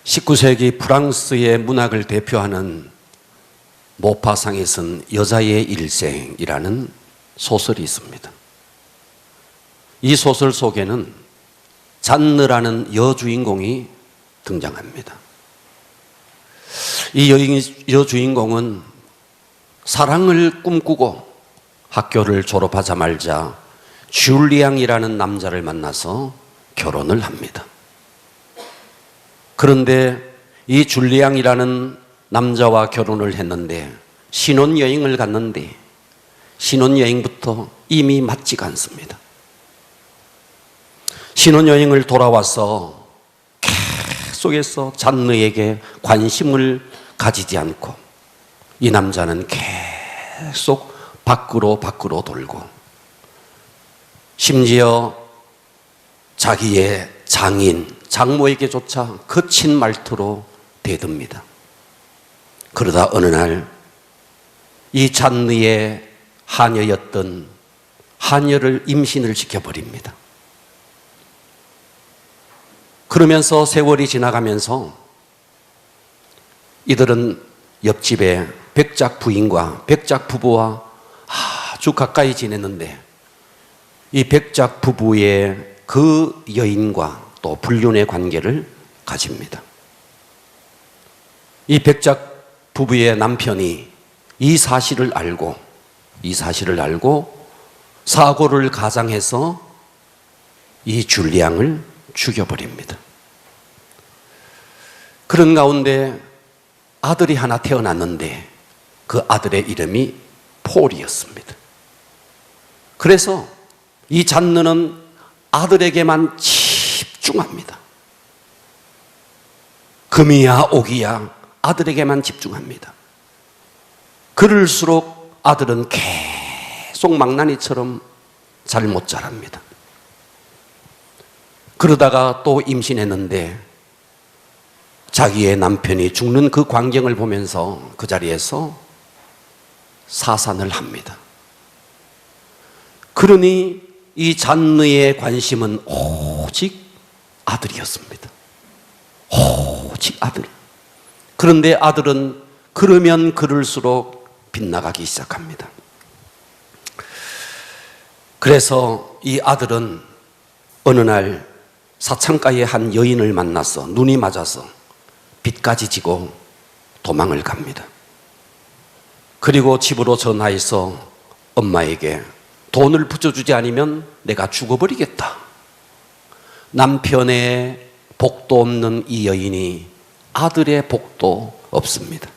19세기 프랑스의 문학을 대표하는 모파상이 쓴 여자의 일생이라는 소설이 있습니다. 이 소설 속에는 잔느라는 여주인공이 등장합니다. 이 여주인공은 사랑을 꿈꾸고 학교를 졸업하자마자 줄리앙이라는 남자를 만나서 결혼을 합니다. 그런데 이 줄리앙이라는 남자와 결혼을 했는데 신혼여행을 갔는데 신혼여행부터 이미 맞지가 않습니다. 신혼여행을 돌아와서 계속해서 잔느에게 관심을 가지지 않고 이 남자는 계속 밖으로 돌고 심지어 자기의 장모에게조차 거친 말투로 대듭니다. 그러다 어느 날 이 잔느의 하녀였던 하녀를 임신을 시켜버립니다. 그러면서 세월이 지나가면서 이들은 옆집에 백작 부인과 백작 부부와 아주 가까이 지냈는데 이 백작 부부의 그 여인과 또 불륜의 관계를 가집니다. 이 백작 부부의 남편이 이 사실을 알고 사고를 가장해서 이 줄리앙을 죽여버립니다. 그런 가운데 아들이 하나 태어났는데 그 아들의 이름이 폴이었습니다. 그래서 이 잔느는 아들에게만 집중합니다. 금이야 오기야 아들에게만 집중합니다. 그럴수록 아들은 계속 망나니처럼 잘 못 자랍니다. 그러다가 또 임신했는데 자기의 남편이 죽는 그 광경을 보면서 그 자리에서 사산을 합니다. 그러니 이 잔느의 관심은 오직 아들이었습니다. 오직 아들. 그런데 아들은 그러면 그럴수록 빗나가기 시작합니다. 그래서 이 아들은 어느 날 사창가의 한 여인을 만나서 눈이 맞아서 빚까지 지고 도망을 갑니다. 그리고 집으로 전화해서 엄마에게 돈을 붙여주지 않으면 내가 죽어버리겠다. 남편의 복도 없는 이 여인이 아들의 복도 없습니다.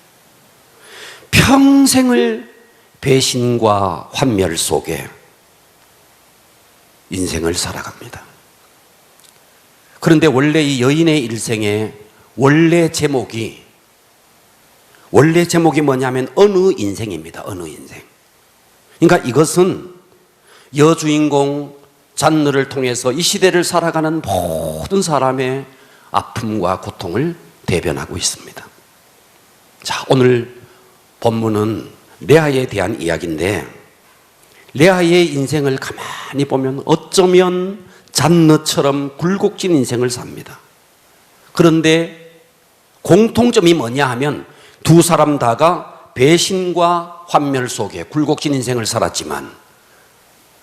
평생을 배신과 환멸 속에 인생을 살아갑니다. 그런데 원래 이 여인의 일생의 원래 제목이 뭐냐면 어느 인생입니다. 어느 인생. 그러니까 이것은 여주인공 잔느를 통해서 이 시대를 살아가는 모든 사람의 아픔과 고통을 대변하고 있습니다. 자, 오늘 본문은 레아에 대한 이야기인데 레아의 인생을 가만히 보면 어쩌면 잔느처럼 굴곡진 인생을 삽니다. 그런데 공통점이 뭐냐 하면 두 사람 다가 배신과 환멸 속에 굴곡진 인생을 살았지만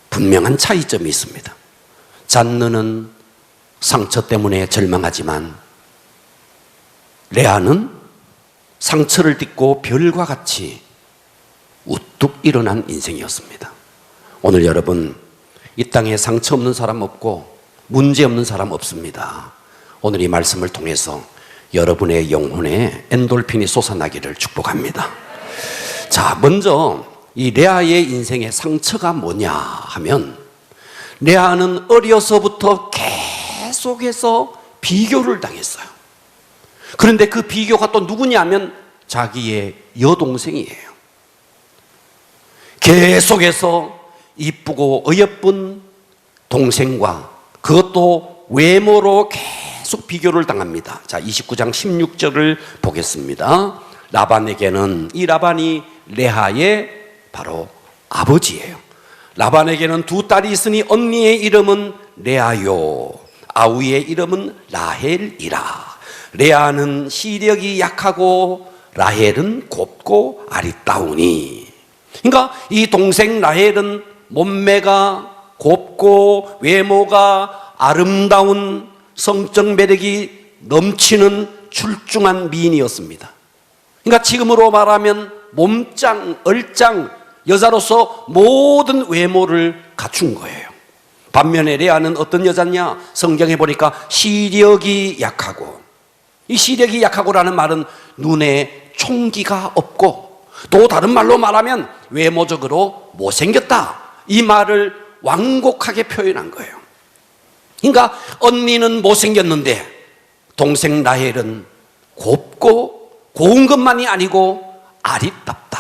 분명한 차이점이 있습니다. 잔느는 상처 때문에 절망하지만 레아는 상처를 딛고 별과 같이 우뚝 일어난 인생이었습니다. 오늘 여러분, 이 땅에 상처 없는 사람 없고 문제 없는 사람 없습니다. 오늘 이 말씀을 통해서 여러분의 영혼에 엔돌핀이 솟아나기를 축복합니다. 자, 먼저 이 레아의 인생의 상처가 뭐냐 하면 레아는 어려서부터 계속해서 비교를 당했어요. 그런데 그 비교가 또 누구냐면 자기의 여동생이에요. 계속해서 이쁘고 어여쁜 동생과 그것도 외모로 계속 비교를 당합니다. 자, 29장 16절을 보겠습니다. 라반에게는 이 라반이 레아의 바로 아버지예요. 라반에게는 두 딸이 있으니 언니의 이름은 레아요 아우의 이름은 라헬이라. 레아는 시력이 약하고 라헬은 곱고 아리따우니. 그러니까 이 동생 라헬은 몸매가 곱고 외모가 아름다운 성적 매력이 넘치는 출중한 미인이었습니다. 그러니까 지금으로 말하면 몸짱, 얼짱, 여자로서 모든 외모를 갖춘 거예요. 반면에 레아는 어떤 여자냐? 성경에 보니까 시력이 약하고, 이 시력이 약하고라는 말은 눈에 총기가 없고, 또 다른 말로 말하면 외모적으로 못생겼다, 이 말을 완곡하게 표현한 거예요. 그러니까 언니는 못생겼는데 동생 라헬은 곱고 고운 것만이 아니고 아리답다,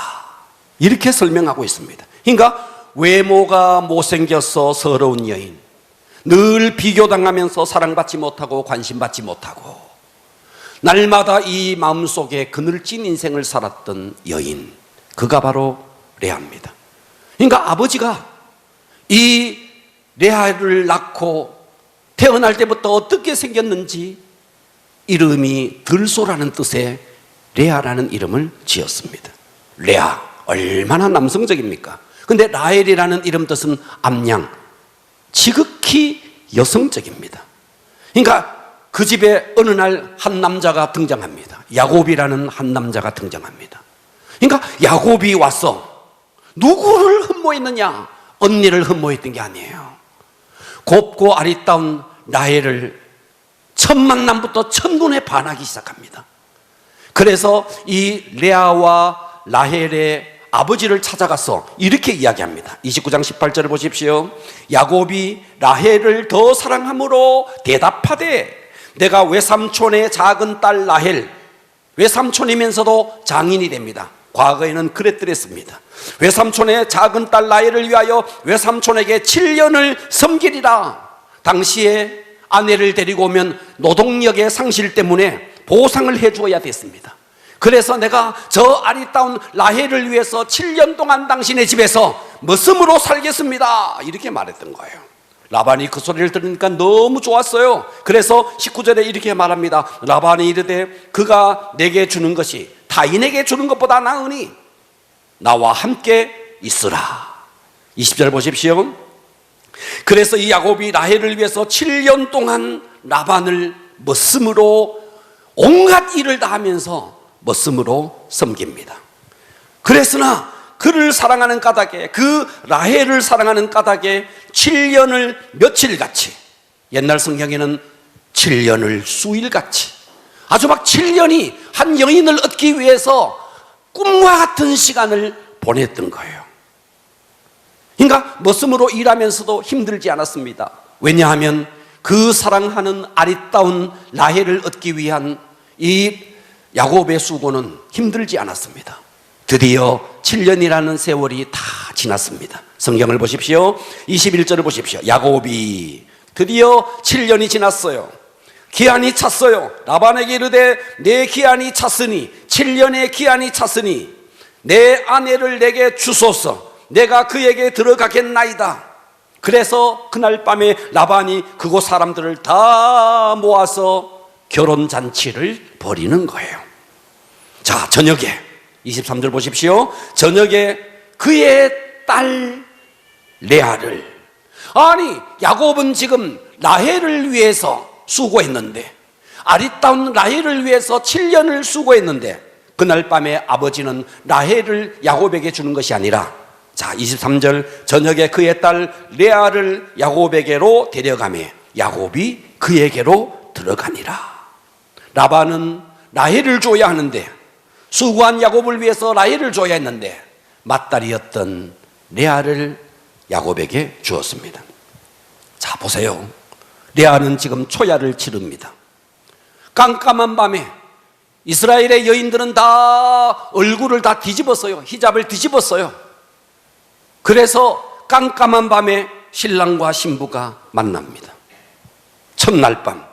이렇게 설명하고 있습니다. 그러니까 외모가 못생겨서 서러운 여인, 늘 비교당하면서 사랑받지 못하고 관심받지 못하고 날마다 이 마음속에 그늘진 인생을 살았던 여인, 그가 바로 레아입니다. 그러니까 아버지가 이 레아를 낳고 태어날 때부터 어떻게 생겼는지 이름이 들소라는 뜻의 레아라는 이름을 지었습니다. 레아, 얼마나 남성적입니까? 근데 라헬이라는 이름 뜻은 암양, 지극히 여성적입니다. 그러니까 그 집에 어느 날 한 남자가 등장합니다. 야곱이라는 한 남자가 등장합니다. 그러니까 야곱이 와서 누구를 흠모했느냐? 언니를 흠모했던 게 아니에요. 곱고 아리따운 라헬을 첫 만남부터 첫눈에 반하기 시작합니다. 그래서 이 레아와 라헬의 아버지를 찾아가서 이렇게 이야기합니다. 29장 18절을 보십시오. 야곱이 라헬을 더 사랑함으로 대답하되 내가 외삼촌의 작은 딸 라헬, 외삼촌이면서도 장인이 됩니다. 과거에는 그랬더랬습니다. 외삼촌의 작은 딸 라헬을 위하여 외삼촌에게 7년을 섬기리라. 당시에 아내를 데리고 오면 노동력의 상실 때문에 보상을 해주어야 됐습니다. 그래서 내가 저 아리따운 라헬을 위해서 7년 동안 당신의 집에서 머슴으로 살겠습니다, 이렇게 말했던 거예요. 라반이 그 소리를 들으니까 너무 좋았어요. 그래서 19절에 이렇게 말합니다. 라반이 이르되 그가 내게 주는 것이 타인에게 주는 것보다 나으니 나와 함께 있으라. 20절 보십시오. 그래서 이 야곱이 라헬을 위해서 7년 동안 라반을 머슴으로 온갖 일을 다 하면서 머슴으로 섬깁니다. 그랬으나 그를 사랑하는 까닭에, 그 라헬을 사랑하는 까닭에 7년을 며칠같이, 옛날 성경에는 7년을 수일같이, 아주 막 7년이 한 여인을 얻기 위해서 꿈과 같은 시간을 보냈던 거예요. 그러니까 머슴으로 일하면서도 힘들지 않았습니다. 왜냐하면 그 사랑하는 아리따운 라헬을 얻기 위한 이 야곱의 수고는 힘들지 않았습니다. 드디어 7년이라는 세월이 다 지났습니다. 성경을 보십시오. 21절을 보십시오. 야곱이 드디어 7년이 지났어요. 기한이 찼어요. 라반에게 이르되 내 기한이 찼으니, 7년의 기한이 찼으니 내 아내를 내게 주소서. 내가 그에게 들어가겠나이다. 그래서 그날 밤에 라반이 그곳 사람들을 다 모아서 결혼잔치를 벌이는 거예요. 자, 저녁에 23절 보십시오. 저녁에 그의 딸 레아를, 아니 야곱은 지금 라헬을 위해서 수고했는데, 아리따운 라헬을 위해서 7년을 수고했는데, 그날 밤에 아버지는 라헬을 야곱에게 주는 것이 아니라, 자 23절, 저녁에 그의 딸 레아를 야곱에게로 데려가매 야곱이 그에게로 들어가니라. 라반은 라헬을 줘야 하는데, 수고한 야곱을 위해서 라헬을 줘야 했는데 맏딸이었던 레아를 야곱에게 주었습니다. 자 보세요. 레아는 지금 초야를 치릅니다. 깜깜한 밤에 이스라엘의 여인들은 다 얼굴을 다 뒤집었어요. 히잡을 뒤집었어요. 그래서 깜깜한 밤에 신랑과 신부가 만납니다. 첫날 밤,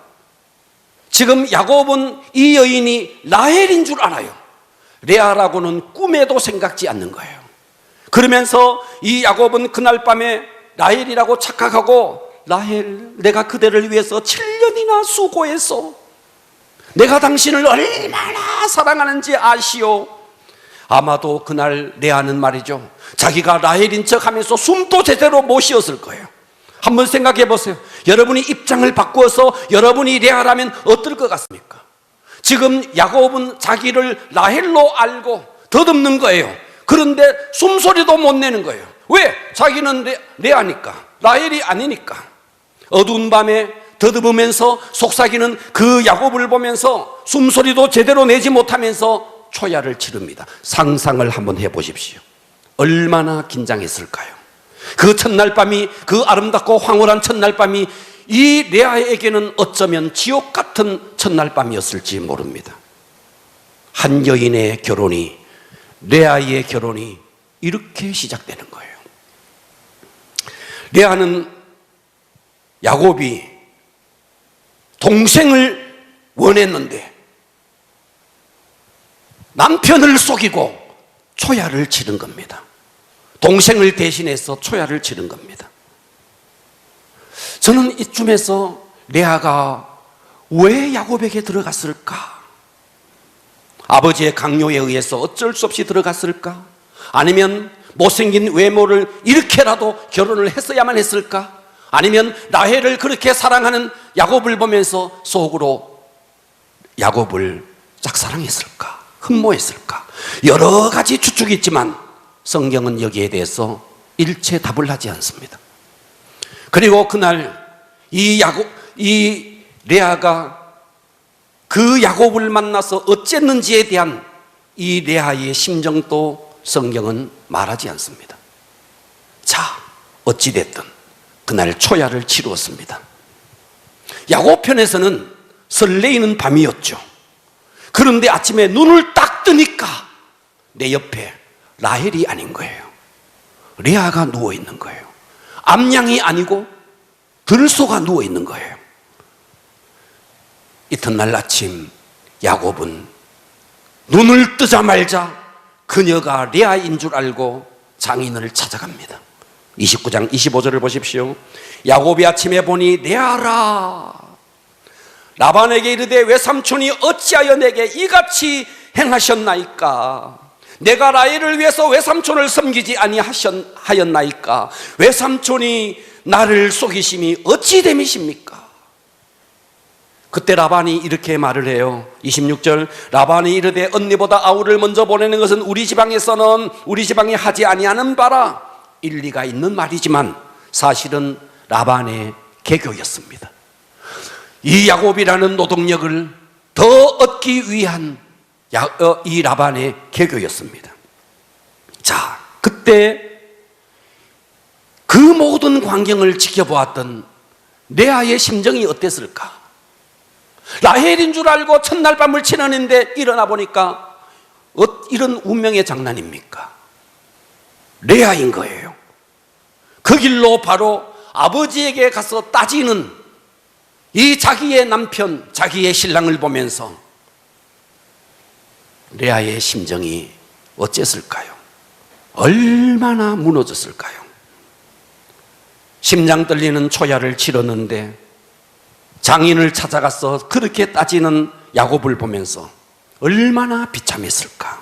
지금 야곱은 이 여인이 라헬인 줄 알아요. 레아라고는 꿈에도 생각지 않는 거예요. 그러면서 이 야곱은 그날 밤에 라헬이라고 착각하고, 라헬, 내가 그대를 위해서 7년이나 수고했어. 내가 당신을 얼마나 사랑하는지 아시오. 아마도 그날 레아는 말이죠, 자기가 라헬인 척하면서 숨도 제대로 못 쉬었을 거예요. 한번 생각해 보세요. 여러분이 입장을 바꾸어서 여러분이 레아라면 어떨 것 같습니까? 지금 야곱은 자기를 라헬로 알고 더듬는 거예요. 그런데 숨소리도 못 내는 거예요. 왜? 자기는 레아니까, 라헬이 아니니까. 어두운 밤에 더듬으면서 속삭이는 그 야곱을 보면서 숨소리도 제대로 내지 못하면서 초야를 치릅니다. 상상을 한번 해보십시오. 얼마나 긴장했을까요? 그 첫날 밤이, 그 아름답고 황홀한 첫날 밤이 이 레아에게는 어쩌면 지옥 같은 첫날 밤이었을지 모릅니다. 한 여인의 결혼이, 레아의 결혼이 이렇게 시작되는 거예요. 레아는 야곱이 동생을 원했는데 남편을 속이고 초야를 치른 겁니다. 동생을 대신해서 초야를 치른 겁니다. 저는 이쯤에서 레아가 왜 야곱에게 들어갔을까? 아버지의 강요에 의해서 어쩔 수 없이 들어갔을까? 아니면 못생긴 외모를 이렇게라도 결혼을 했어야만 했을까? 아니면 라헬을 그렇게 사랑하는 야곱을 보면서 속으로 야곱을 짝사랑했을까? 흠모했을까? 여러 가지 추측이 있지만 성경은 여기에 대해서 일체 답을 하지 않습니다. 그리고 그날 이 레아가 그 야곱을 만나서 어쨌는지에 대한 이 레아의 심정도 성경은 말하지 않습니다. 자, 어찌됐든 그날 초야를 치루었습니다. 야곱 편에서는 설레이는 밤이었죠. 그런데 아침에 눈을 딱 뜨니까 내 옆에 라헬이 아닌 거예요. 레아가 누워있는 거예요. 암양이 아니고 들소가 누워있는 거예요. 이튿날 아침 야곱은 눈을 뜨자마자 그녀가 레아인 줄 알고 장인을 찾아갑니다. 29장 25절을 보십시오. 야곱이 아침에 보니 레아라. 라반에게 이르되 외삼촌이 어찌하여 내게 이같이 행하셨나이까? 내가 라헬을 위해서 외삼촌을 섬기지 아니하였나이까? 외삼촌이 나를 속이심이 어찌 됨이십니까? 그때 라반이 이렇게 말을 해요. 26절, 라반이 이르되 언니보다 아우를 먼저 보내는 것은 우리 지방에서는 우리 지방이 하지 아니하는 바라. 일리가 있는 말이지만 사실은 라반의 계교였습니다. 이 야곱이라는 노동력을 더 얻기 위한 이 라반의 계교였습니다. 자, 그때 그 모든 광경을 지켜보았던 레아의 심정이 어땠을까? 라헬인 줄 알고 첫날 밤을 지나는데 일어나 보니까 이런 운명의 장난입니까? 레아인 거예요. 그 길로 바로 아버지에게 가서 따지는 이 자기의 남편, 자기의 신랑을 보면서 레아의 심정이 어땠을까요? 얼마나 무너졌을까요? 심장 떨리는 초야를 치렀는데 장인을 찾아가서 그렇게 따지는 야곱을 보면서 얼마나 비참했을까?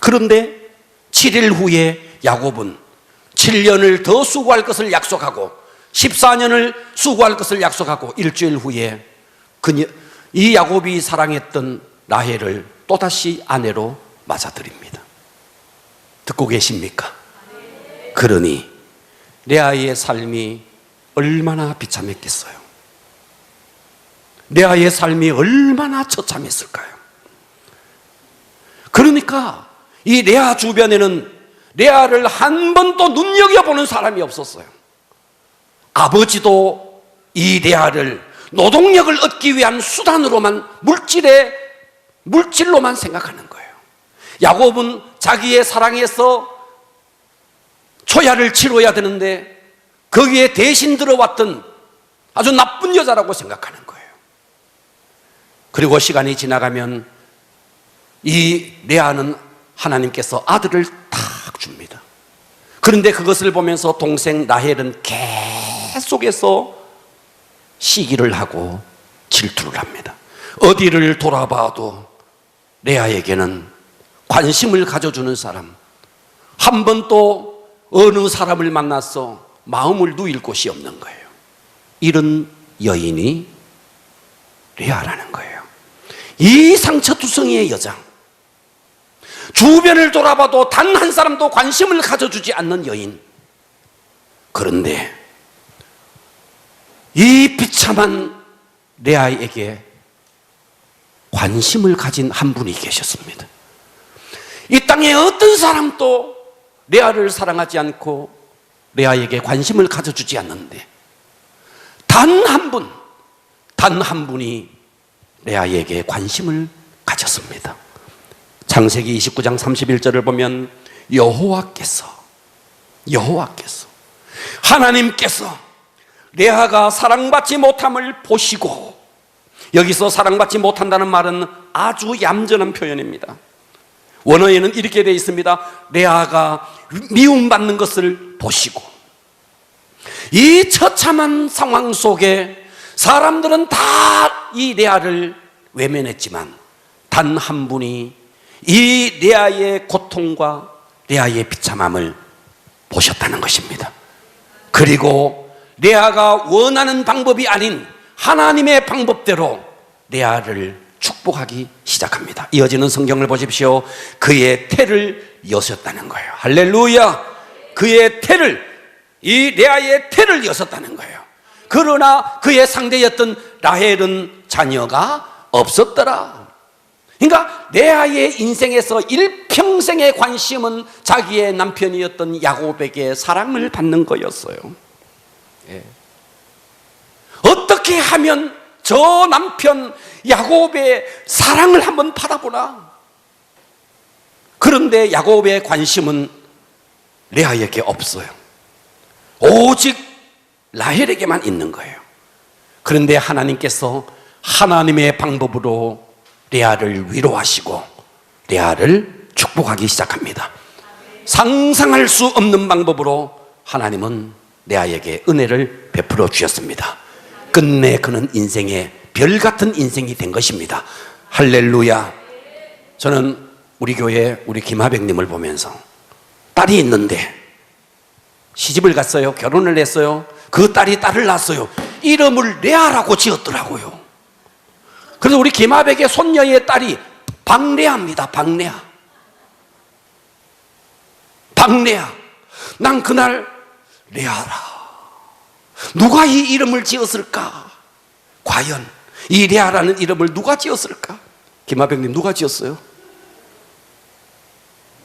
그런데 7일 후에 야곱은 7년을 더 수고할 것을 약속하고 14년을 수고할 것을 약속하고 일주일 후에 이 야곱이 사랑했던 라헬을 또다시 아내로 맞아들입니다. 듣고 계십니까? 그러니 레아의 삶이 얼마나 비참했겠어요? 레아의 삶이 얼마나 처참했을까요? 그러니까 이 레아 주변에는 레아를 한 번도 눈여겨보는 사람이 없었어요. 아버지도 이 레아를 노동력을 얻기 위한 수단으로만 물질로만 생각하는 거예요. 야곱은 자기의 사랑에서 초야를 치러야 되는데 거기에 대신 들어왔던 아주 나쁜 여자라고 생각하는 거예요. 그리고 시간이 지나가면 이 레아는 하나님께서 아들을 딱 줍니다. 그런데 그것을 보면서 동생 라헬은 계속해서 시기를 하고 질투를 합니다. 어디를 돌아봐도 레아에게는 관심을 가져주는 사람, 한 번 또 어느 사람을 만나서 마음을 누일 곳이 없는 거예요. 이런 여인이 레아라는 거예요. 이 상처투성이의 여자, 주변을 돌아봐도 단 한 사람도 관심을 가져주지 않는 여인. 그런데 이 비참한 레아에게 관심을 가진 한 분이 계셨습니다. 이 땅에 어떤 사람도 레아를 사랑하지 않고 레아에게 관심을 가져주지 않는데 단 한 분이 레아에게 관심을 가졌습니다. 창세기 29장 31절을 보면 하나님께서 레아가 사랑받지 못함을 보시고, 여기서 사랑받지 못한다는 말은 아주 얌전한 표현입니다. 원어에는 이렇게 되어 있습니다. 레아가 미움받는 것을 보시고. 이 처참한 상황 속에 사람들은 다 이 레아를 외면했지만 단 한 분이 이 레아의 고통과 레아의 비참함을 보셨다는 것입니다. 그리고 레아가 원하는 방법이 아닌 하나님의 방법대로 레아를 축복하기 시작합니다. 이어지는 성경을 보십시오. 그의 태를 여셨다는 거예요. 할렐루야. 그의 태를, 이 레아의 태를 여셨다는 거예요. 그러나 그의 상대였던 라헬은 자녀가 없었더라. 그러니까 레아의 인생에서 일평생의 관심은 자기의 남편이었던 야곱에게 사랑을 받는 거였어요. 예. 어떻게 하면 저 남편 야곱의 사랑을 한번 받아보나? 그런데 야곱의 관심은 레아에게 없어요. 오직 라헬에게만 있는 거예요. 그런데 하나님께서 하나님의 방법으로 레아를 위로하시고 레아를 축복하기 시작합니다. 상상할 수 없는 방법으로 하나님은 레아에게 은혜를 베풀어 주셨습니다. 끝내 그는 인생의 별 같은 인생이 된 것입니다. 할렐루야. 저는 우리 교회 우리 김하백님을 보면서 딸이 있는데 시집을 갔어요. 결혼을 했어요. 그 딸이 딸을 낳았어요. 이름을 레아라고 지었더라고요. 그래서 우리 김하백의 손녀의 딸이 박레아입니다. 박레아. 난 그날 레아라, 누가 이 이름을 지었을까? 과연 이 레아라는 이름을 누가 지었을까? 김하백님, 누가 지었어요?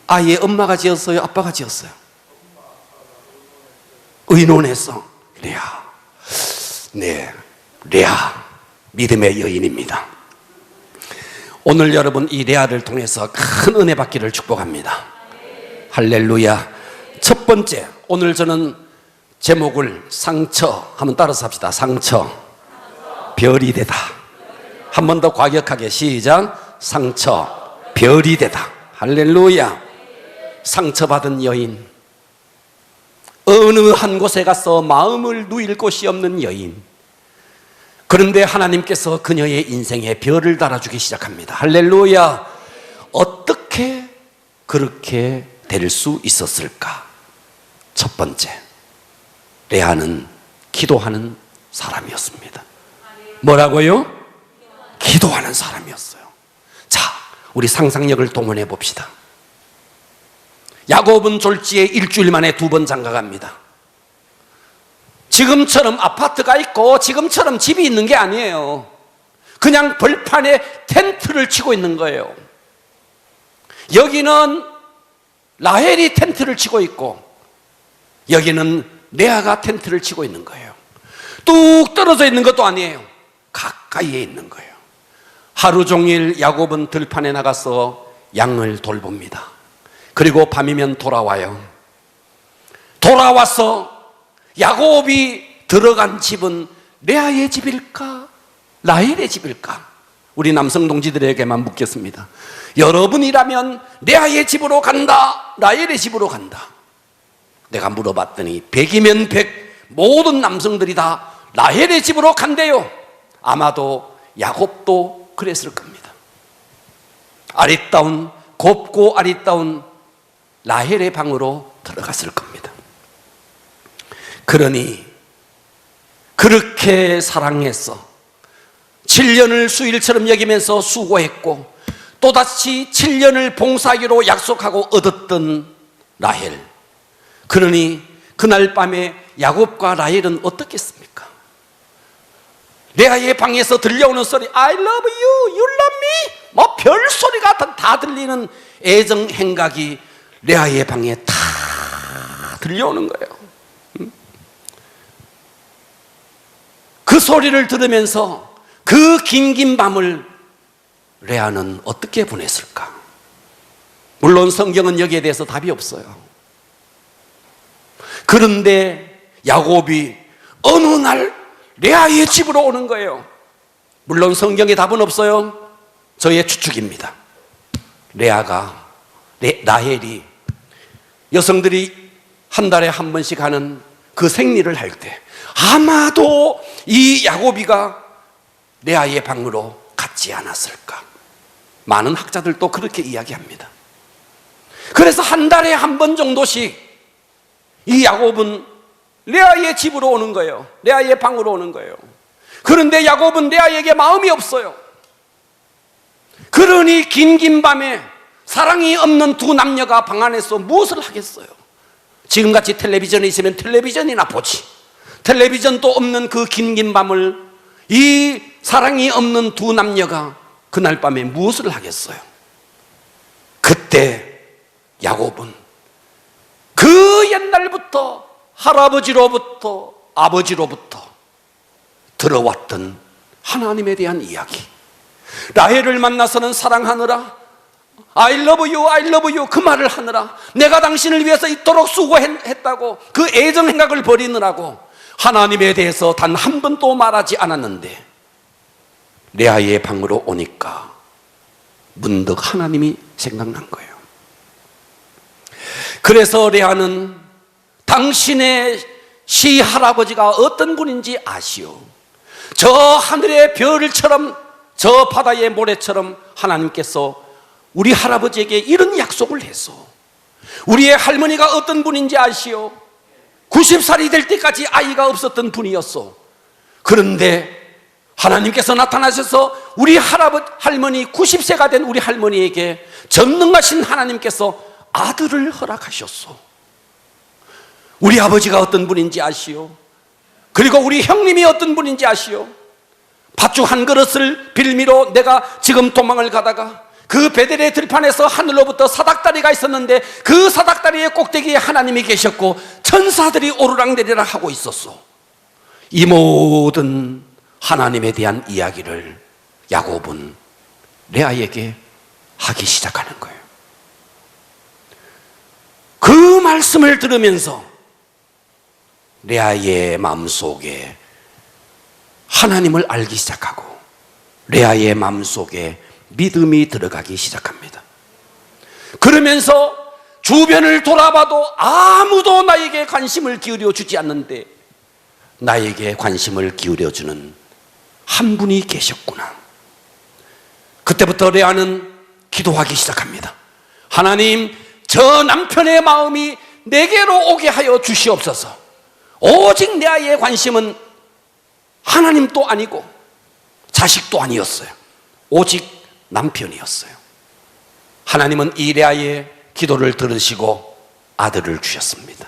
아이의 엄마가 지었어요? 아빠가 지었어요? 의논해서 레아. 네, 레아, 믿음의 여인입니다. 오늘 여러분 이 레아를 통해서 큰 은혜 받기를 축복합니다. 할렐루야. 첫 번째, 오늘 저는 제목을 상처, 한번 따라서 합시다. 상처, 별이 되다. 한 번 더 과격하게 시작. 상처, 별이 되다. 할렐루야. 상처받은 여인, 어느 한 곳에 가서 마음을 누일 곳이 없는 여인. 그런데 하나님께서 그녀의 인생에 별을 달아주기 시작합니다. 할렐루야. 어떻게 그렇게 될 수 있었을까? 첫 번째, 레아는 기도하는 사람이었습니다. 뭐라고요? 기도하는 사람이었어요. 자, 우리 상상력을 동원해 봅시다. 야곱은 졸지에 일주일 만에 2번 장가갑니다. 지금처럼 아파트가 있고 지금처럼 집이 있는 게 아니에요. 그냥 벌판에 텐트를 치고 있는 거예요. 여기는 라헬이 텐트를 치고 있고 여기는 레아가 텐트를 치고 있는 거예요. 뚝 떨어져 있는 것도 아니에요. 가까이에 있는 거예요. 하루 종일 야곱은 들판에 나가서 양을 돌봅니다. 그리고 밤이면 돌아와요. 돌아와서 야곱이 들어간 집은 레아의 집일까? 라헬의 집일까? 우리 남성 동지들에게만 묻겠습니다. 여러분이라면 레아의 집으로 간다, 라헬의 집으로 간다? 내가 물어봤더니 100이면 100 모든 남성들이 다 라헬의 집으로 간대요. 아마도 야곱도 그랬을 겁니다. 아리따운, 곱고 아리따운 라헬의 방으로 들어갔을 겁니다. 그러니 그렇게 사랑해서 7년을 수일처럼 여기면서 수고했고 또다시 7년을 봉사하기로 약속하고 얻었던 라헬. 그러니 그날 밤에 야곱과 라헬은 어떻겠습니까? 레아의 방에서 들려오는 소리, I love you, you love me, 뭐 별소리가 다 들리는 애정 행각이 레아의 방에 다 들려오는 거예요. 그 소리를 들으면서 그 긴 밤을 레아는 어떻게 보냈을까? 물론 성경은 여기에 대해서 답이 없어요. 그런데 야곱이 어느 날 레아의 집으로 오는 거예요. 물론 성경에 답은 없어요. 저의 추측입니다. 라헬이 여성들이 한 달에 한 번씩 하는 그 생리를 할 때 아마도 이 야곱이가 레아의 방으로 갔지 않았을까? 많은 학자들도 그렇게 이야기합니다. 그래서 한 달에 한 번 정도씩 이 야곱은 레아의 집으로 오는 거예요. 레아의 방으로 오는 거예요. 그런데 야곱은 레아에게 마음이 없어요. 그러니 긴 밤에 사랑이 없는 두 남녀가 방 안에서 무엇을 하겠어요? 지금같이 텔레비전이 있으면 텔레비전이나 보지. 텔레비전도 없는 그 긴 밤을 이 사랑이 없는 두 남녀가 그날 밤에 무엇을 하겠어요? 그때 야곱은 그 옛날부터 할아버지로부터 아버지로부터 들어왔던 하나님에 대한 이야기, 라헬을 만나서는 사랑하느라 I love you, I love you 그 말을 하느라 내가 당신을 위해서 이토록 수고했다고 그 애정 행각을 버리느라고 하나님에 대해서 단 한 번도 말하지 않았는데 레아의 방으로 오니까 문득 하나님이 생각난 거예요. 그래서 레아는 당신의 시할아버지가 어떤 분인지 아시오. 저 하늘의 별처럼 저 바다의 모래처럼 하나님께서 우리 할아버지에게 이런 약속을 했어. 우리의 할머니가 어떤 분인지 아시오? 90살이 될 때까지 아이가 없었던 분이었어. 그런데 하나님께서 나타나셔서 우리 할머니 90세가 된 우리 할머니에게 전능하신 하나님께서 아들을 허락하셨어. 우리 아버지가 어떤 분인지 아시오? 그리고 우리 형님이 어떤 분인지 아시오? 팥죽 한 그릇을 빌미로 내가 지금 도망을 가다가 그 베델의 들판에서 하늘로부터 사닥다리가 있었는데 그 사닥다리의 꼭대기에 하나님이 계셨고 천사들이 오르락내리락 하고 있었어. 이 모든 하나님에 대한 이야기를 야곱은 레아에게 하기 시작하는 거예요. 그 말씀을 들으면서 레아의 마음속에 하나님을 알기 시작하고 레아의 마음속에 믿음이 들어가기 시작합니다. 그러면서 주변을 돌아봐도 아무도 나에게 관심을 기울여 주지 않는데 나에게 관심을 기울여 주는 한 분이 계셨구나. 그때부터 레아는 기도하기 시작합니다. 하나님, 저 남편의 마음이 내게로 오게 하여 주시옵소서. 오직 레아의 관심은 하나님도 아니고 자식도 아니었어요. 오직 남편이었어요. 하나님은 이 레아의 기도를 들으시고 아들을 주셨습니다.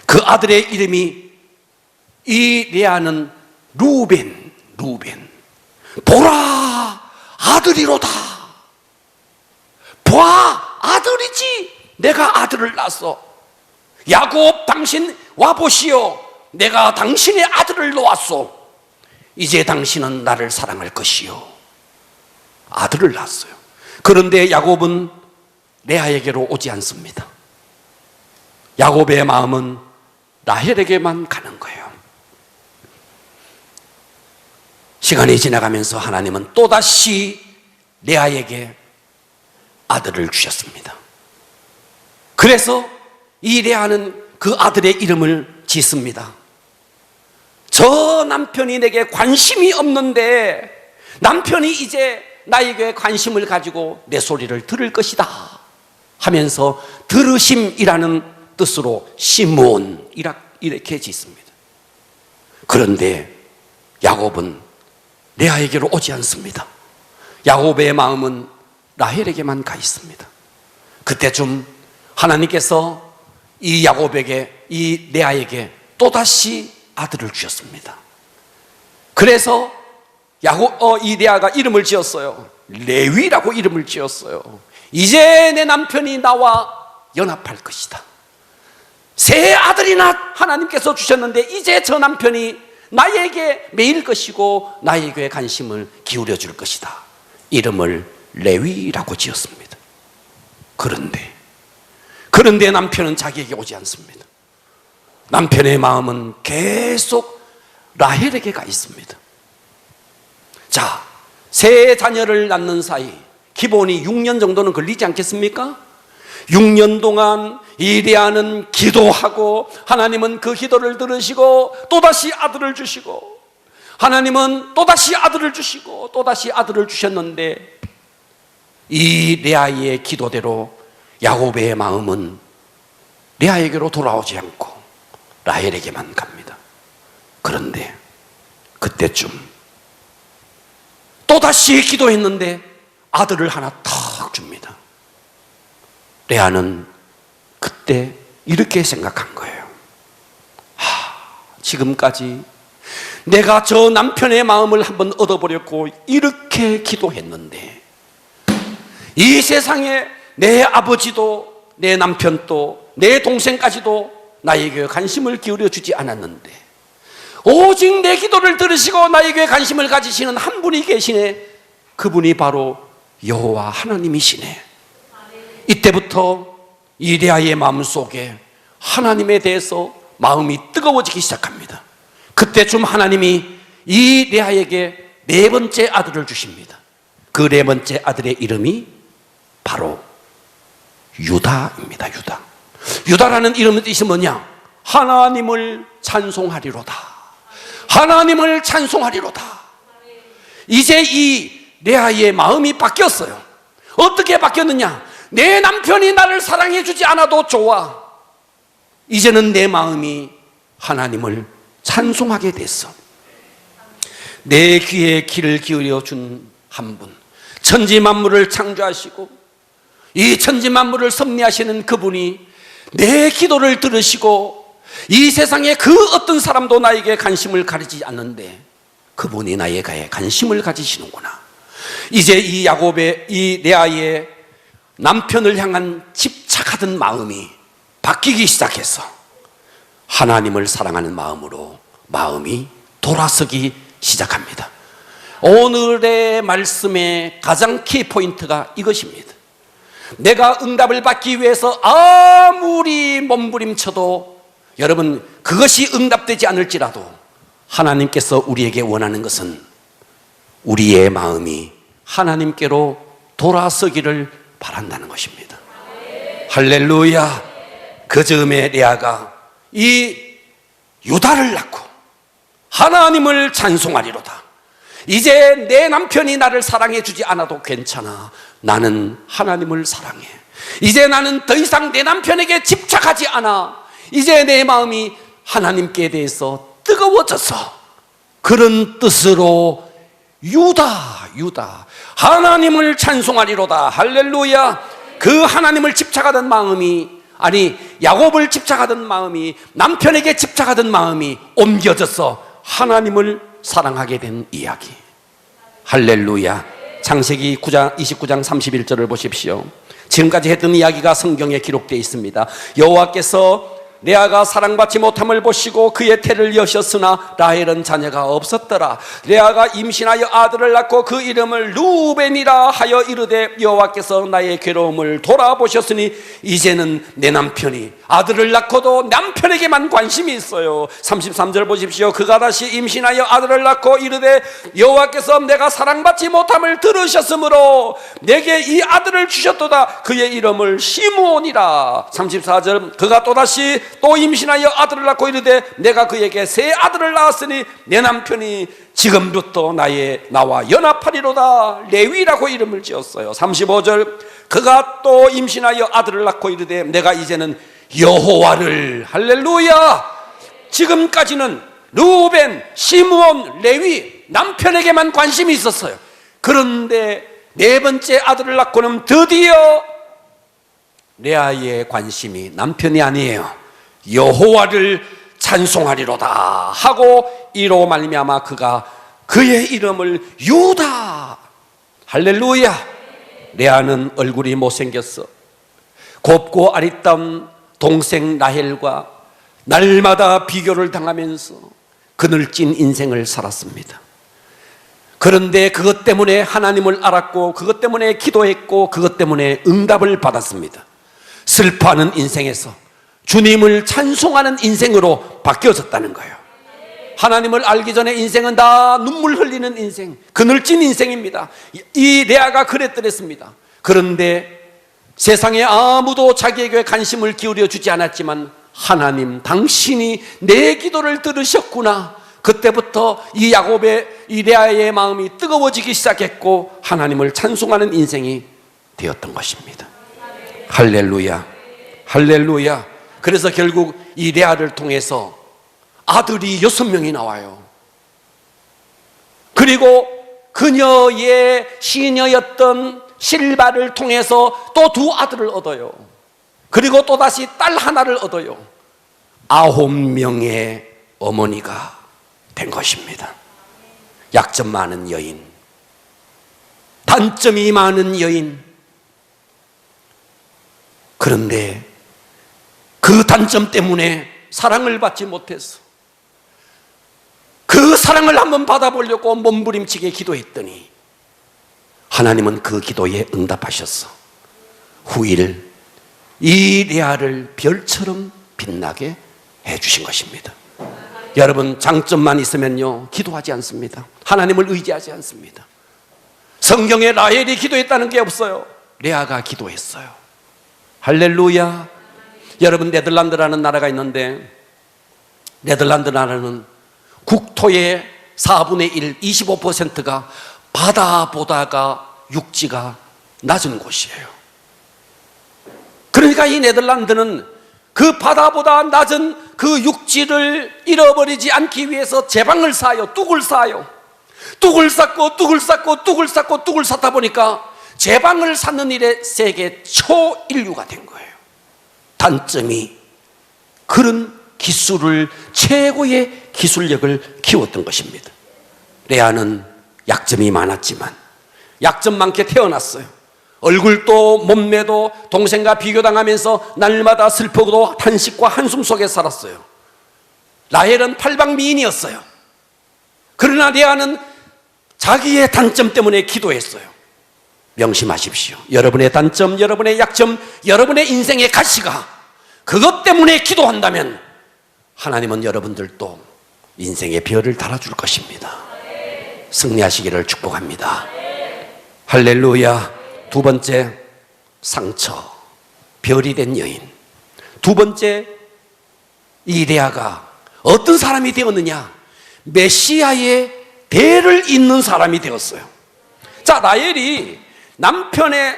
그 아들의 이름이 이 레아는 루벤. 보라, 아들이로다. 봐, 아들이지. 내가 아들을 낳았어. 야곱, 당신 와보시오. 내가 당신의 아들을 놓았소. 이제 당신은 나를 사랑할 것이요. 아들을 낳았어요. 그런데 야곱은 레아에게로 오지 않습니다. 야곱의 마음은 라헬에게만 가는 거예요. 시간이 지나가면서 하나님은 또다시 레아에게 아들을 주셨습니다. 그래서 이 레아는 그 아들의 이름을 짓습니다. 저 남편이 내게 관심이 없는데 남편이 이제 나에게 관심을 가지고 내 소리를 들을 것이다 하면서 들으심이라는 뜻으로 시므온 이렇게 짓습니다. 그런데 야곱은 레아에게로 오지 않습니다. 야곱의 마음은 라헬에게만 가 있습니다. 그때쯤 하나님께서 이 야곱에게, 이 레아에게 또다시 아들을 주셨습니다. 그래서 이 레아가 이름을 지었어요. 레위라고 이름을 지었어요. 이제 내 남편이 나와 연합할 것이다. 세 아들이나 하나님께서 주셨는데 이제 저 남편이 나에게 매일 것이고 나에게 관심을 기울여 줄 것이다. 이름을 레위라고 지었습니다. 그런데 남편은 자기에게 오지 않습니다. 남편의 마음은 계속 라헬에게 가 있습니다. 자, 세 자녀를 낳는 사이 기본이 6년 정도는 걸리지 않겠습니까? 6년 동안 이 레아는 기도하고 하나님은 그 기도를 들으시고 또다시 아들을 주시고 하나님은 또다시 아들을 주시고 또다시 아들을 주셨는데 이 레아의 기도대로 야곱의 마음은 레아에게로 돌아오지 않고 라헬에게만 갑니다. 그런데 그때쯤 또다시 기도했는데 아들을 하나 탁 줍니다. 레아는 그때 이렇게 생각한 거예요. 지금까지 내가 저 남편의 마음을 한번 얻어버렸고 이렇게 기도했는데 이 세상에 내 아버지도 내 남편도 내 동생까지도 나에게 관심을 기울여 주지 않았는데 오직 내 기도를 들으시고 나에게 관심을 가지시는 한 분이 계시네. 그분이 바로 여호와 하나님이시네. 이때부터 이 레아의 마음속에 하나님에 대해서 마음이 뜨거워지기 시작합니다. 그때쯤 하나님이 이 레아에게 네 번째 아들을 주십니다. 그 네 번째 아들의 이름이 바로 유다입니다. 유다라는 이름의 뜻이 뭐냐? 하나님을 찬송하리로다. 하나님을 찬송하리로다. 이제 이 레아의 마음이 바뀌었어요. 어떻게 바뀌었느냐? 내 남편이 나를 사랑해 주지 않아도 좋아. 이제는 내 마음이 하나님을 찬송하게 됐어. 내 귀에 귀를 기울여 준 한 분, 천지 만물을 창조하시고 이 천지 만물을 섭리하시는 그분이 내 기도를 들으시고 이 세상에 그 어떤 사람도 나에게 관심을 가지지 않는데 그분이 나에게 관심을 가지시는구나. 이제 이 야곱의, 이 레아의 남편을 향한 집착하던 마음이 바뀌기 시작해서 하나님을 사랑하는 마음으로 마음이 돌아서기 시작합니다. 오늘의 말씀의 가장 키포인트가 이것입니다. 내가 응답을 받기 위해서 아무리 몸부림쳐도 여러분 그것이 응답되지 않을지라도 하나님께서 우리에게 원하는 것은 우리의 마음이 하나님께로 돌아서기를 바란다는 것입니다. 할렐루야. 그 즈음에 레아가 이 유다를 낳고 하나님을 찬송하리로다. 이제 내 남편이 나를 사랑해 주지 않아도 괜찮아. 나는 하나님을 사랑해. 이제 나는 더 이상 내 남편에게 집착하지 않아. 이제 내 마음이 하나님께 대해서 뜨거워져서 그런 뜻으로 유다 하나님을 찬송하리로다. 할렐루야. 그 하나님을 집착하던 마음이, 아니 야곱을 집착하던 마음이, 남편에게 집착하던 마음이 옮겨져서 하나님을 사랑하게 된 이야기. 할렐루야. 창세기 29장 31절을 보십시오. 지금까지 했던 이야기가 성경에 기록되어 있습니다. 여호와께서 레아가 사랑받지 못함을 보시고 그의 태를 여셨으나 라헬은 자녀가 없었더라. 레아가 임신하여 아들을 낳고 그 이름을 루벤이라 하여 이르되 여호와께서 나의 괴로움을 돌아보셨으니 이제는 내 남편이 아들을 낳고도 남편에게만 관심이 있어요. 33절 보십시오. 그가 다시 임신하여 아들을 낳고 이르되 여호와께서 내가 사랑받지 못함을 들으셨으므로 내게 이 아들을 주셨도다. 그의 이름을 시므온이라. 34절 그가 또다시 또 임신하여 아들을 낳고 이르되 내가 그에게 새 아들을 낳았으니 내 남편이 지금부터 나와 연합하리로다. 레위라고 이름을 지었어요. 35절 그가 또 임신하여 아들을 낳고 이르되 내가 이제는 여호와를, 할렐루야, 지금까지는 르우벤, 시므온, 레위 남편에게만 관심이 있었어요. 그런데 네 번째 아들을 낳고는 드디어 레아의 관심이 남편이 아니에요. 여호와를 찬송하리로다 하고 이로 말미암아 그가 그의 이름을 유다, 할렐루야. 레아는 얼굴이 못생겼어. 곱고 아리따운 동생 라헬과 날마다 비교를 당하면서 그늘진 인생을 살았습니다. 그런데 그것 때문에 하나님을 알았고 그것 때문에 기도했고 그것 때문에 응답을 받았습니다. 슬퍼하는 인생에서 주님을 찬송하는 인생으로 바뀌어졌다는 거예요. 하나님을 알기 전에 인생은 다 눈물 흘리는 인생, 그늘진 인생입니다. 이 레아가 그랬더랬습니다. 그런데 세상에 아무도 자기에게 관심을 기울여 주지 않았지만 하나님, 당신이 내 기도를 들으셨구나. 그때부터 이 야곱의, 이 레아의 마음이 뜨거워지기 시작했고 하나님을 찬송하는 인생이 되었던 것입니다. 할렐루야, 할렐루야. 그래서 결국 이 레아를 통해서 아들이 6명이 나와요. 그리고 그녀의 시녀였던 실바를 통해서 또 2아들을 얻어요. 그리고 또다시 딸 하나를 얻어요. 9명의 어머니가 된 것입니다. 약점 많은 여인, 단점이 많은 여인. 그런데 그 단점 때문에 사랑을 받지 못해서 그 사랑을 한번 받아보려고 몸부림치게 기도했더니 하나님은 그 기도에 응답하셨어. 후일 이 레아를 별처럼 빛나게 해주신 것입니다. 여러분, 장점만 있으면요 기도하지 않습니다. 하나님을 의지하지 않습니다. 성경에 라헬이 기도했다는 게 없어요. 레아가 기도했어요. 할렐루야. 여러분, 네덜란드라는 나라가 있는데 네덜란드 나라는 국토의 4분의 1, 25%가 바다보다가 육지가 낮은 곳이에요. 그러니까 이 네덜란드는 그 바다보다 낮은 그 육지를 잃어버리지 않기 위해서 제방을 쌓아요. 뚝을 쌓아요. 뚝을 쌓고 뚝을 쌓고 뚝을 쌓고 뚝을 쌓다 보니까 제방을 쌓는 일에 세계 초인류가 된 거예요. 단점이 그런 기술을, 최고의 기술력을 키웠던 것입니다. 레아는 약점이 많았지만 약점 많게 태어났어요. 얼굴도 몸매도 동생과 비교당하면서 날마다 슬프고 탄식과 한숨 속에 살았어요. 라헬은 팔방미인이었어요. 그러나 레아는 자기의 단점 때문에 기도했어요. 명심하십시오. 여러분의 단점, 여러분의 약점, 여러분의 인생의 가시가 그것 때문에 기도한다면 하나님은 여러분들도 인생의 별을 달아줄 것입니다. 승리하시기를 축복합니다. 할렐루야. 2번째, 상처, 별이 된 여인. 2번째, 이 레아가 어떤 사람이 되었느냐? 메시아의 대를 잇는 사람이 되었어요. 자, 라헬이 남편의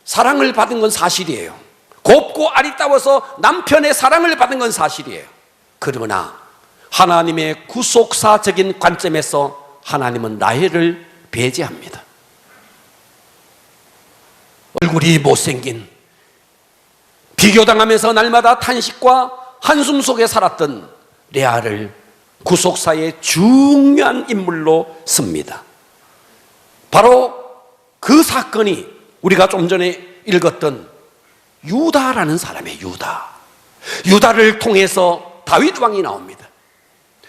사랑을 받은 건 사실이에요. 곱고 아리따워서 남편의 사랑을 받은 건 사실이에요. 그러나 하나님의 구속사적인 관점에서 하나님은 라헬을 배제합니다. 얼굴이 못생긴, 비교당하면서 날마다 탄식과 한숨 속에 살았던 레아를 구속사의 중요한 인물로 씁니다. 바로 그 사건이 우리가 좀 전에 읽었던 유다라는 사람이에요. 유다를 통해서 다윗 왕이 나옵니다.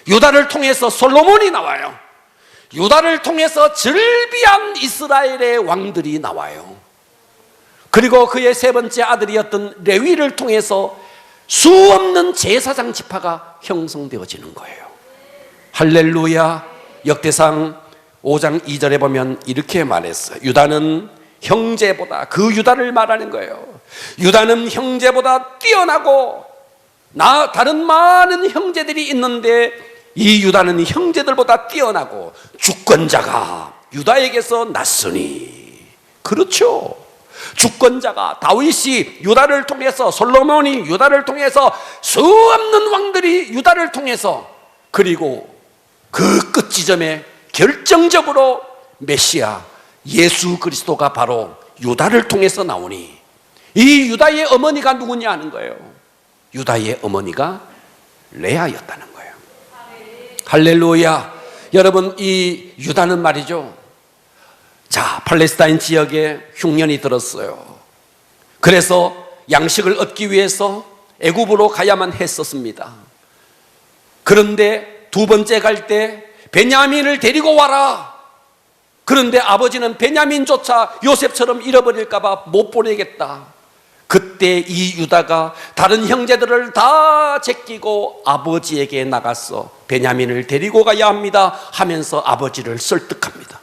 유다를 통해서 솔로몬이 나와요. 유다를 통해서 즐비한 이스라엘의 왕들이 나와요. 그리고 그의 3번째 아들이었던 레위를 통해서 수없는 제사장 지파가 형성되어지는 거예요. 할렐루야. 역대상 5장 2절에 보면 이렇게 말했어요. 유다는 형제보다, 그 유다를 말하는 거예요. 유다는 형제보다 뛰어나고 다른 많은 형제들이 있는데 이 유다는 형제들보다 뛰어나고 주권자가 유다에게서 났으니. 그렇죠. 주권자가 다윗이 유다를 통해서, 솔로몬이 유다를 통해서, 수없는 왕들이 유다를 통해서, 그리고 그 끝 지점에 결정적으로 메시아 예수 그리스도가 바로 유다를 통해서 나오니, 이 유다의 어머니가 누구냐 하는 거예요. 유다의 어머니가 레아였다는 거예요. 할렐루야. 여러분, 이 유다는 말이죠, 자, 팔레스타인 지역에 흉년이 들었어요. 그래서 양식을 얻기 위해서 애굽으로 가야만 했었습니다. 그런데 두 번째 갈 때 베냐민을 데리고 와라. 그런데 아버지는 베냐민조차 요셉처럼 잃어버릴까 봐 못 보내겠다. 그때 이 유다가 다른 형제들을 다 제끼고 아버지에게 나가서 베냐민을 데리고 가야 합니다 하면서 아버지를 설득합니다.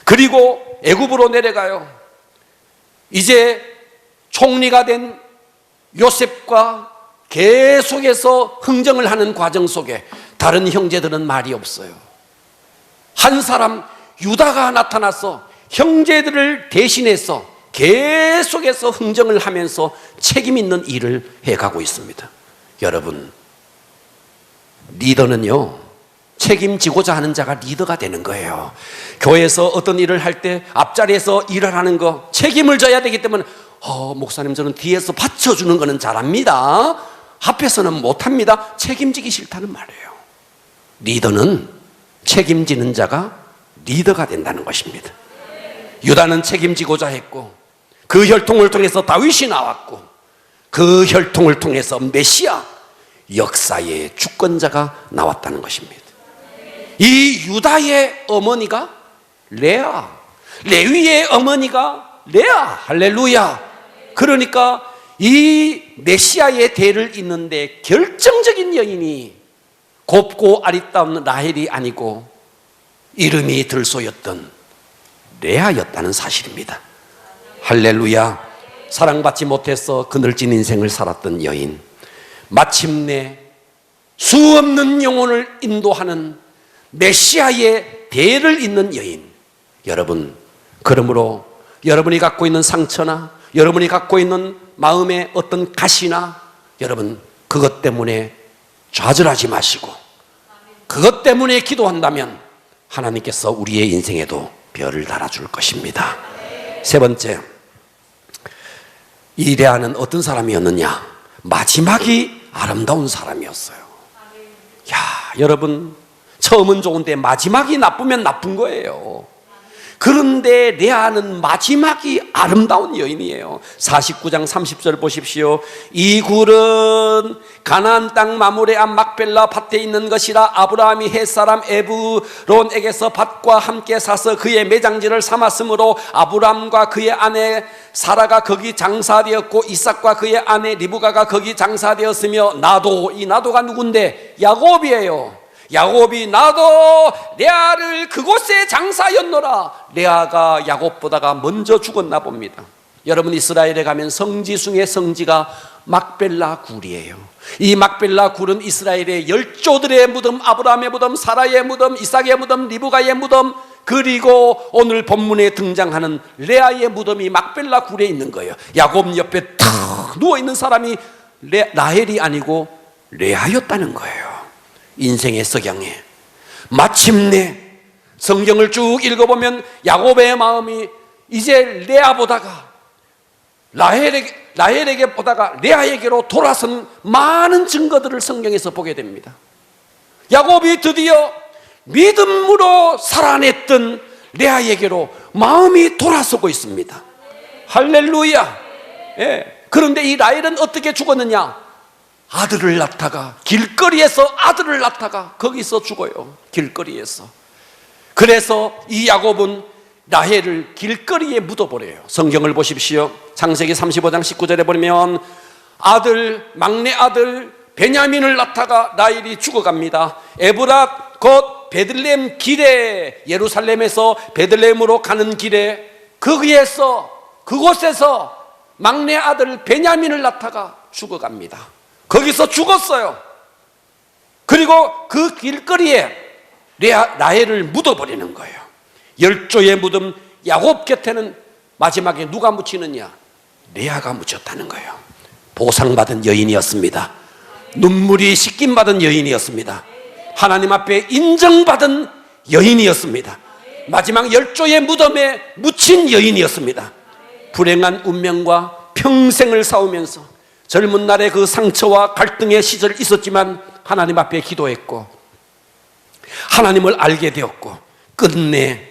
그리고 애굽으로 내려가요. 이제 총리가 된 요셉과 계속해서 흥정을 하는 과정 속에 다른 형제들은 말이 없어요. 한 사람 유다가 나타나서 형제들을 대신해서 계속해서 흥정을 하면서 책임 있는 일을 해가고 있습니다. 여러분, 리더는요, 책임지고자 하는 자가 리더가 되는 거예요. 교회에서 어떤 일을 할 때 앞자리에서 일을 하는 거 책임을 져야 되기 때문에 목사님, 저는 뒤에서 받쳐주는 거는 잘합니다, 앞에서는 못합니다, 책임지기 싫다는 말이에요. 리더는 책임지는 자가 리더가 된다는 것입니다. 유다는 책임지고자 했고, 그 혈통을 통해서 다윗이 나왔고, 그 혈통을 통해서 메시아 역사의 주권자가 나왔다는 것입니다. 이 유다의 어머니가 레아, 레위의 어머니가 레아. 할렐루야. 그러니까 이 메시아의 대를 잇는데 결정적인 여인이 곱고 아리따운 라헬이 아니고 이름이 들소였던 레아였다는 사실입니다. 할렐루야. 사랑받지 못해서 그늘진 인생을 살았던 여인, 마침내 수없는 영혼을 인도하는 메시아의 대를 잇는 여인. 여러분, 그러므로 여러분이 갖고 있는 상처나 여러분이 갖고 있는 마음의 어떤 가시나, 여러분 그것 때문에 좌절하지 마시고 그것 때문에 기도한다면 하나님께서 우리의 인생에도 별을 달아줄 것입니다. 세 번째, 이 레아는 어떤 사람이었느냐? 마지막이 아름다운 사람이었어요. 야, 여러분, 처음은 좋은데 마지막이 나쁘면 나쁜 거예요. 그런데 레아는 마지막이 아름다운 여인이에요. 49장 30절 보십시오. 이 굴은 가나안 땅 마므레 앞 막벨라 밭에 있는 것이라. 아브라함이 헷사람 에브론에게서 밭과 함께 사서 그의 매장지를 삼았으므로 아브라함과 그의 아내 사라가 거기 장사되었고 이삭과 그의 아내 리브가가 거기 장사되었으며 나도, 이 나도가 누군데? 야곱이에요. 야곱이 나도 레아를 그곳에 장사였노라. 레아가 야곱보다가 먼저 죽었나 봅니다. 여러분, 이스라엘에 가면 성지 중에 성지가 막벨라 굴이에요. 이 막벨라 굴은 이스라엘의 열조들의 무덤, 아브라함의 무덤, 사라의 무덤, 이삭의 무덤, 리브가의 무덤, 그리고 오늘 본문에 등장하는 레아의 무덤이 막벨라 굴에 있는 거예요. 야곱 옆에 탁 누워있는 사람이 라헬이 아니고 레아였다는 거예요. 인생의 석양에 마침내 성경을 쭉 읽어보면 야곱의 마음이 이제 레아보다가 라헬에게 보다가 레아에게로 돌아선 많은 증거들을 성경에서 보게 됩니다. 야곱이 드디어 믿음으로 살아냈던 레아에게로 마음이 돌아서고 있습니다. 할렐루야. 예. 그런데 이 라헬은 어떻게 죽었느냐? 아들을 낳다가 길거리에서 아들을 낳다가 거기서 죽어요. 길거리에서. 그래서 이 야곱은 라헬을 길거리에 묻어버려요. 성경을 보십시오. 창세기 35장 19절에 보면 막내 아들 베냐민을 낳다가 라헬이 죽어갑니다. 에브랏 곧 베들레헴 길에, 예루살렘에서 베들레헴으로 가는 길에 그곳에서 막내 아들 베냐민을 낳다가 죽어갑니다. 거기서 죽었어요. 그리고 그 길거리에 라헬을 묻어버리는 거예요. 열조의 무덤 야곱 곁에는 마지막에 누가 묻히느냐? 레아가 묻혔다는 거예요. 보상받은 여인이었습니다. 눈물이 씻김받은 여인이었습니다. 하나님 앞에 인정받은 여인이었습니다. 마지막 열조의 무덤에 묻힌 여인이었습니다. 불행한 운명과 평생을 싸우면서 젊은 날에 그 상처와 갈등의 시절이 있었지만 하나님 앞에 기도했고 하나님을 알게 되었고 끝내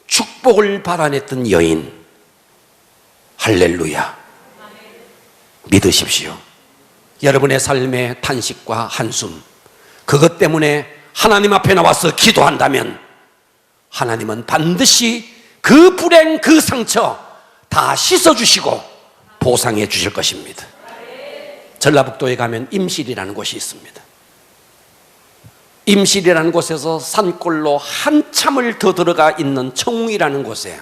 축복을 받아냈던 여인. 할렐루야. 믿으십시오. 여러분의 삶의 탄식과 한숨, 그것 때문에 하나님 앞에 나와서 기도한다면 하나님은 반드시 그 불행, 그 상처 다 씻어주시고 보상해 주실 것입니다. 전라북도에 가면 임실이라는 곳이 있습니다. 임실이라는 곳에서 산골로 한참을 더 들어가 있는 청웅이라는 곳에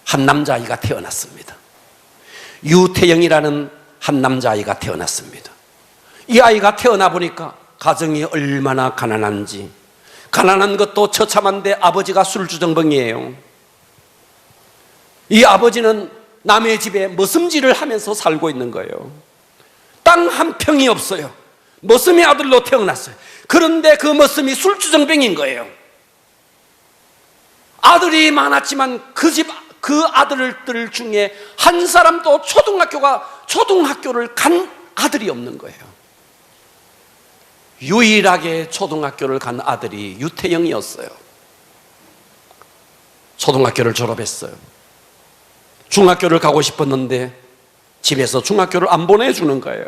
한 남자아이가 태어났습니다. 유태영이라는 한 남자아이가 태어났습니다. 이 아이가 태어나 보니까 가정이 얼마나 가난한지, 가난한 것도 처참한데 아버지가 술주정뱅이에요. 이 아버지는 남의 집에 머슴질을 하면서 살고 있는 거예요. 땅 한 평이 없어요. 머슴의 아들로 태어났어요. 그런데 그 머슴이 술주정뱅이인 거예요. 아들이 많았지만 그 아들들 중에 한 사람도 초등학교를 간 아들이 없는 거예요. 유일하게 초등학교를 간 아들이 유태영이었어요. 초등학교를 졸업했어요. 중학교를 가고 싶었는데 집에서 중학교를 안 보내주는 거예요.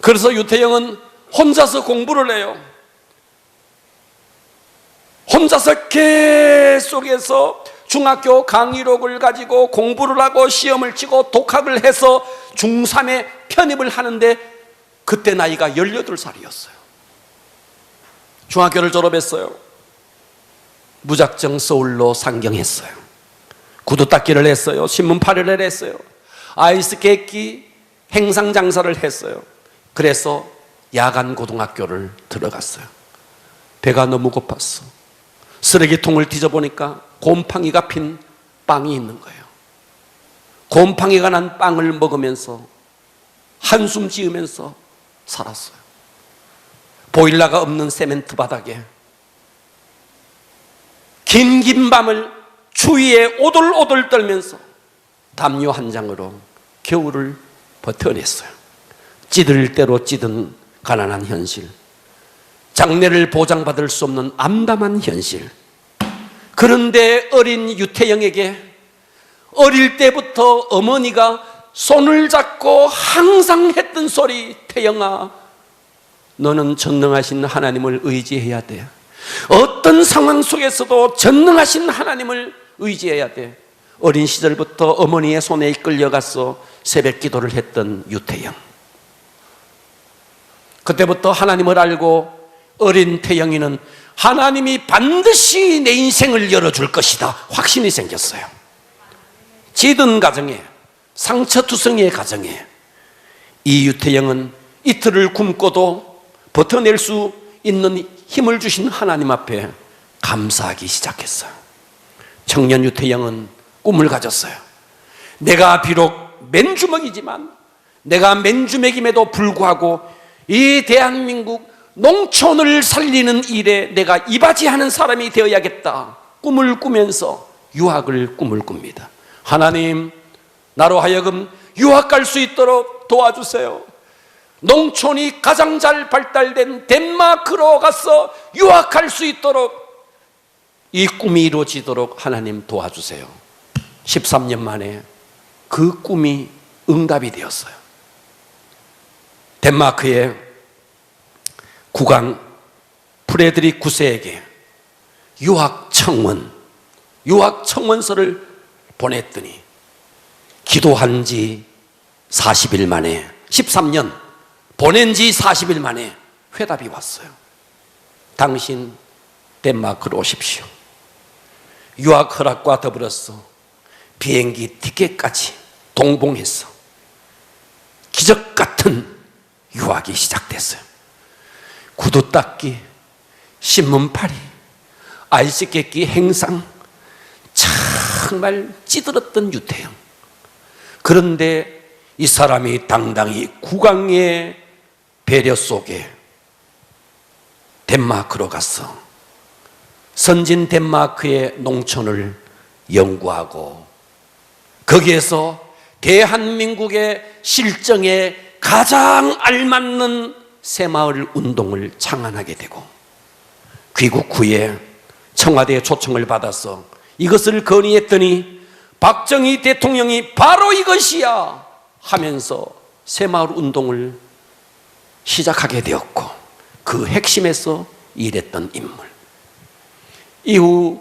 그래서 유태영은 혼자서 공부를 해요. 혼자서 계속해서 중학교 강의록을 가지고 공부를 하고 시험을 치고 독학을 해서 중3에 편입을 하는데 그때 나이가 18살이었어요. 중학교를 졸업했어요. 무작정 서울로 상경했어요. 구두 닦기를 했어요. 신문 팔이를 했어요. 아이스케이크 행상 장사를 했어요. 그래서 야간 고등학교를 들어갔어요. 배가 너무 고팠어. 쓰레기통을 뒤져보니까 곰팡이가 핀 빵이 있는 거예요. 곰팡이가 난 빵을 먹으면서 한숨 지으면서 살았어요. 보일러가 없는 세멘트 바닥에 긴 밤을 추위에 오돌오돌 떨면서 담요 한 장으로 겨울을 버텨냈어요. 찌들 대로 찌든 가난한 현실, 장래를 보장받을 수 없는 암담한 현실. 그런데 어린 유태영에게 어릴 때부터 어머니가 손을 잡고 항상 했던 소리, 태영아, 너는 전능하신 하나님을 의지해야 돼. 어떤 상황 속에서도 전능하신 하나님을 의지해야 돼. 어린 시절부터 어머니의 손에 이끌려가서 새벽 기도를 했던 유태영. 그때부터 하나님을 알고 어린 태영이는 하나님이 반드시 내 인생을 열어줄 것이다 확신이 생겼어요. 찌든 가정에, 상처투성이의 가정에 이 유태영은 이틀을 굶고도 버텨낼 수 있는 힘을 주신 하나님 앞에 감사하기 시작했어요. 청년 유태영은 꿈을 가졌어요. 내가 비록 맨주먹이지만, 내가 맨주먹임에도 불구하고 이 대한민국 농촌을 살리는 일에 내가 이바지하는 사람이 되어야겠다. 꿈을 꾸면서 유학을 꿈을 꿉니다. 하나님, 나로 하여금 유학 갈 수 있도록 도와주세요. 농촌이 가장 잘 발달된 덴마크로 가서 유학할 수 있도록, 이 꿈이 이루어지도록 하나님 도와주세요. 13년 만에 그 꿈이 응답이 되었어요. 덴마크의 국왕 프레드릭 9세에게 유학 청원서를 보냈더니 기도한 지 40일 만에, 13년 보낸 지 40일 만에 회답이 왔어요. 당신 덴마크로 오십시오. 유학 허락과 더불어서 비행기 티켓까지 동봉해서 기적 같은 유학이 시작됐어요. 구두 닦기, 신문팔이, 아이스 깨끼 행상, 정말 찌들었던 유태영. 그런데 이 사람이 당당히 국왕의 배려 속에 덴마크로 가서 선진 덴마크의 농촌을 연구하고 거기에서 대한민국의 실정에 가장 알맞는 새마을 운동을 창안하게 되고 귀국 후에 청와대의 초청을 받아서 이것을 건의했더니 박정희 대통령이 바로 이것이야 하면서 새마을 운동을 시작하게 되었고 그 핵심에서 일했던 인물. 이후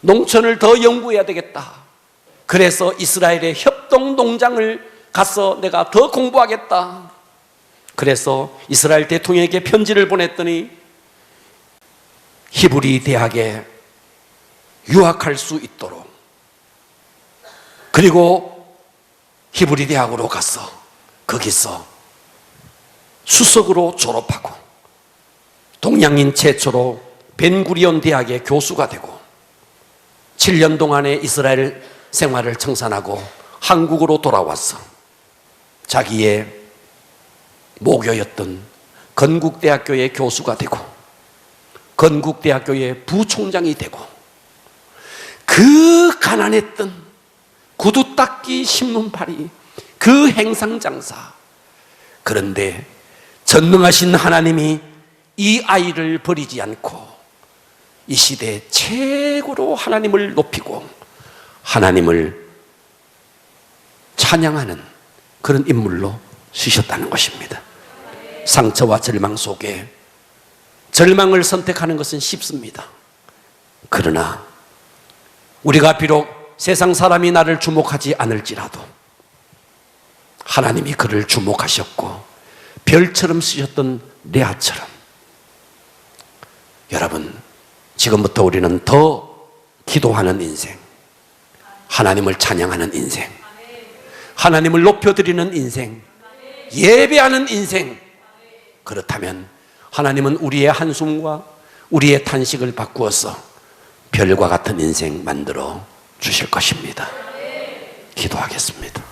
농촌을 더 연구해야 되겠다. 그래서 이스라엘의 협동농장을 가서 내가 더 공부하겠다. 그래서 이스라엘 대통령에게 편지를 보냈더니 히브리 대학에 유학할 수 있도록, 그리고 히브리 대학으로 가서 거기서 수석으로 졸업하고 동양인 최초로 벤구리온 대학의 교수가 되고 7년 동안의 이스라엘 생활을 청산하고 한국으로 돌아와서 자기의 모교였던 건국대학교의 교수가 되고 건국대학교의 부총장이 되고 그 가난했던 구두 닦기 신문팔이 그 행상장사. 그런데 전능하신 하나님이 이 아이를 버리지 않고 이 시대 최고로 하나님을 높이고 하나님을 찬양하는 그런 인물로 쓰셨다는 것입니다. 상처와 절망 속에 절망을 선택하는 것은 쉽습니다. 그러나 우리가 비록 세상 사람이 나를 주목하지 않을지라도 하나님이 그를 주목하셨고 별처럼 쓰셨던 레아처럼 여러분 지금부터 우리는 더 기도하는 인생, 하나님을 찬양하는 인생, 하나님을 높여드리는 인생, 예배하는 인생. 그렇다면 하나님은 우리의 한숨과 우리의 탄식을 바꾸어서 별과 같은 인생 만들어 주실 것입니다. 기도하겠습니다.